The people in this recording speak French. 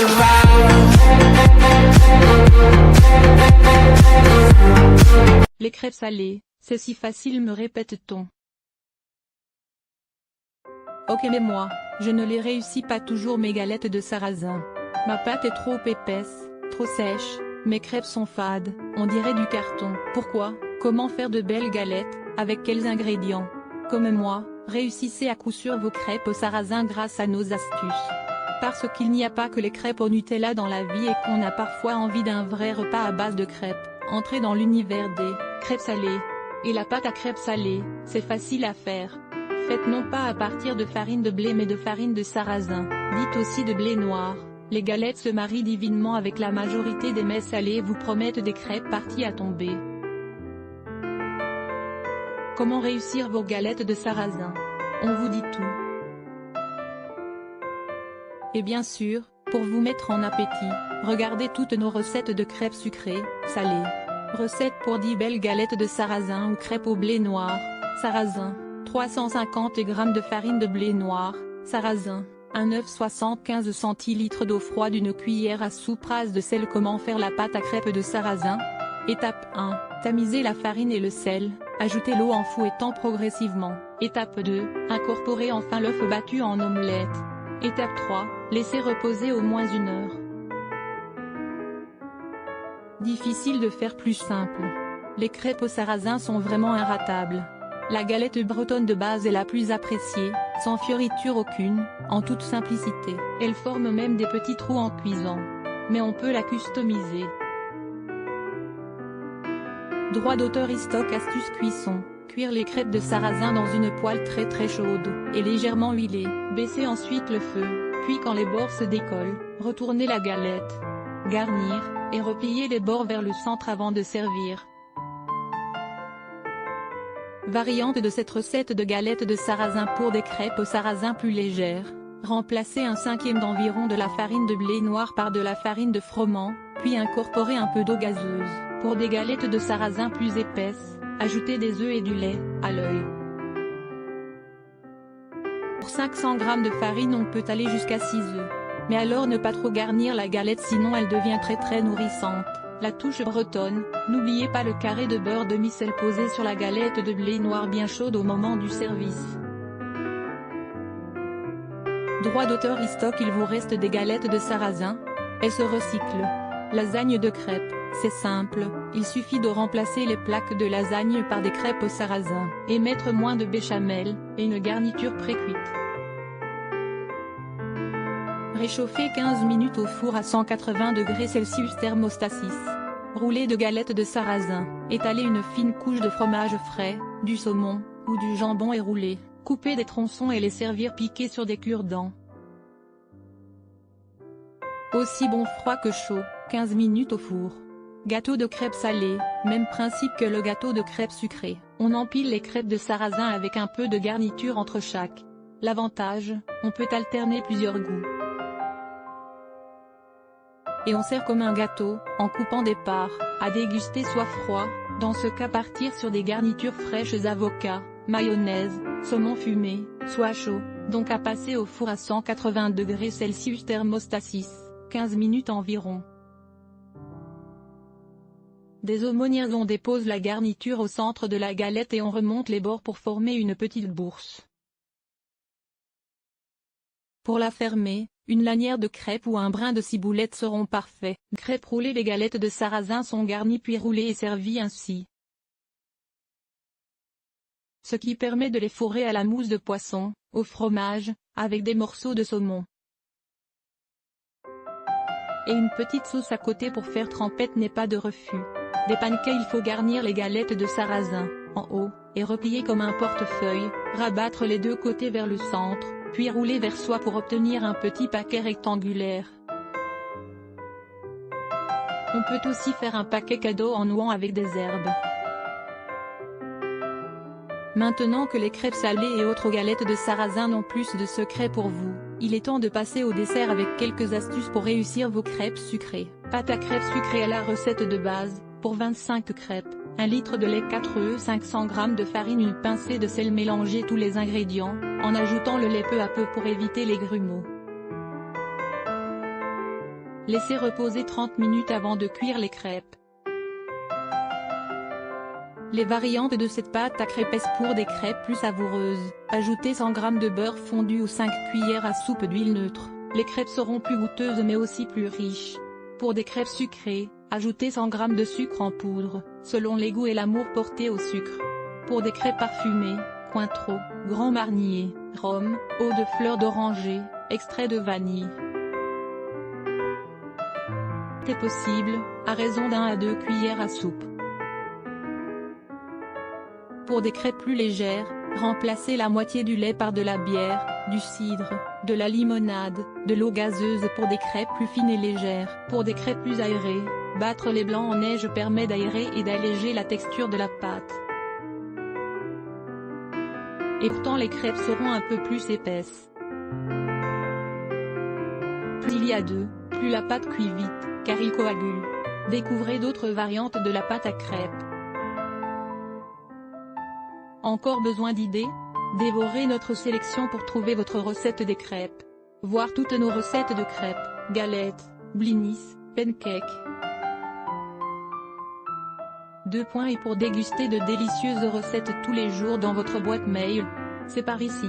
comes around. Les crêpes salées, c'est si facile, me répète-t-on. Ok, mais moi, je ne les réussis pas toujours, mes galettes de sarrasin. Ma pâte est trop épaisse, trop sèche, mes crêpes sont fades, on dirait du carton. Pourquoi? Comment faire de belles galettes, avec quels ingrédients? Comme moi, réussissez à coup sûr vos crêpes au sarrasin grâce à nos astuces. Parce qu'il n'y a pas que les crêpes au Nutella dans la vie et qu'on a parfois envie d'un vrai repas à base de crêpes. Entrez dans l'univers des crêpes salées. Et la pâte à crêpes salée, c'est facile à faire. Faites non pas à partir de farine de blé mais de farine de sarrasin, dite aussi de blé noir. Les galettes se marient divinement avec la majorité des mets salés et vous promettent des crêpes parties à tomber. Comment réussir vos galettes de sarrasin? On vous dit tout. Et bien sûr, pour vous mettre en appétit, regardez toutes nos recettes de crêpes sucrées, salées. Recette pour 10 belles galettes de sarrasin ou crêpes au blé noir. Sarrasin, 350 g de farine de blé noir, sarrasin, un œuf, 75 centilitres d'eau froide, une cuillère à soupe rase de sel. Comment faire la pâte à crêpes de sarrasin? Étape 1, tamiser la farine et le sel, ajoutez l'eau en fouettant progressivement. Étape 2, incorporez enfin l'œuf battu en omelette. Étape 3, laissez reposer au moins 1 heure. Difficile de faire plus simple. Les crêpes au sarrasin sont vraiment inratables. La galette bretonne de base est la plus appréciée, sans fioriture aucune, en toute simplicité. Elle forme même des petits trous en cuisant. Mais on peut la customiser. Droit d'auteur. Stock astuce cuisson. Cuire les crêpes de sarrasin dans une poêle très chaude, et légèrement huilée. Baissez ensuite le feu, puis quand les bords se décollent, retournez la galette. Garnir, et replier les bords vers le centre avant de servir. Variante de cette recette de galettes de sarrasin pour des crêpes au sarrasin plus légères. Remplacez 1/5 d'environ de la farine de blé noir par de la farine de froment, puis incorporez un peu d'eau gazeuse. Pour des galettes de sarrasin plus épaisses, ajoutez des œufs et du lait, à l'œil. Pour 500 g de farine on peut aller jusqu'à 6 œufs. Mais alors ne pas trop garnir la galette sinon elle devient très nourrissante. La touche bretonne, n'oubliez pas le carré de beurre demi-sel posé sur la galette de blé noir bien chaude au moment du service. Droit d'auteur. Stock. Il vous reste des galettes de sarrasin? Elles se recyclent. Lasagne de crêpes, c'est simple, il suffit de remplacer les plaques de lasagne par des crêpes au sarrasin, et mettre moins de béchamel, et une garniture pré-cuite. Réchauffez 15 minutes au four à 180 degrés Celsius thermostat 6. Roulez de galettes de sarrasin, étalez une fine couche de fromage frais, du saumon, ou du jambon et roulez, coupez des tronçons et les servir piqués sur des cure-dents. Aussi bon froid que chaud, 15 minutes au four. Gâteau de crêpes salées, même principe que le gâteau de crêpes sucrées. On empile les crêpes de sarrasin avec un peu de garniture entre chaque. L'avantage, on peut alterner plusieurs goûts. Et on sert comme un gâteau, en coupant des parts, à déguster soit froid, dans ce cas partir sur des garnitures fraîches avocat, mayonnaise, saumon fumé, soit chaud, donc à passer au four à 180 degrés Celsius thermostat 6, 15 minutes environ. Des aumônières. On dépose la garniture au centre de la galette et on remonte les bords pour former une petite bourse. Pour la fermer, une lanière de crêpes ou un brin de ciboulette seront parfaits. Crêpes roulées. Les galettes de sarrasin sont garnies puis roulées et servies ainsi. Ce qui permet de les fourrer à la mousse de poisson, au fromage, avec des morceaux de saumon. Et une petite sauce à côté pour faire trempette n'est pas de refus. Des pancakes. Il faut garnir les galettes de sarrasin, en haut, et replier comme un portefeuille, rabattre les deux côtés vers le centre, puis rouler vers soi pour obtenir un petit paquet rectangulaire. On peut aussi faire un paquet cadeau en nouant avec des herbes. Maintenant que les crêpes salées et autres galettes de sarrasin n'ont plus de secrets pour vous, il est temps de passer au dessert avec quelques astuces pour réussir vos crêpes sucrées. Pâte à crêpes sucrée à la recette de base, pour 25 crêpes, 1 litre de lait, 4 œufs, 500 g de farine, une pincée de sel. Mélangez tous les ingrédients, en ajoutant le lait peu à peu pour éviter les grumeaux. Laissez reposer 30 minutes avant de cuire les crêpes. Les variantes de cette pâte à crêpes. Pour des crêpes plus savoureuses, ajoutez 100 g de beurre fondu ou 5 cuillères à soupe d'huile neutre. Les crêpes seront plus goûteuses mais aussi plus riches. Pour des crêpes sucrées, ajoutez 100 g de sucre en poudre, selon les goûts et l'amour porté au sucre. Pour des crêpes parfumées, Cointreau, Grand Marnier, rhum, eau de fleur d'oranger, extrait de vanille. C'est possible, à raison d'1 à 2 cuillères à soupe. Pour des crêpes plus légères, remplacez la moitié du lait par de la bière, du cidre, de la limonade, de l'eau gazeuse. Pour des crêpes plus fines et légères. Pour des crêpes plus aérées, battre les blancs en neige permet d'aérer et d'alléger la texture de la pâte. Et pourtant les crêpes seront un peu plus épaisses. Plus il y a d'œufs, plus la pâte cuit vite, car il coagule. Découvrez d'autres variantes de la pâte à crêpes. Encore besoin d'idées? Dévorez notre sélection pour trouver votre recette des crêpes. Voir toutes nos recettes de crêpes, galettes, blinis, pancakes. 2 points et pour déguster de délicieuses recettes tous les jours dans votre boîte mail. C'est par ici.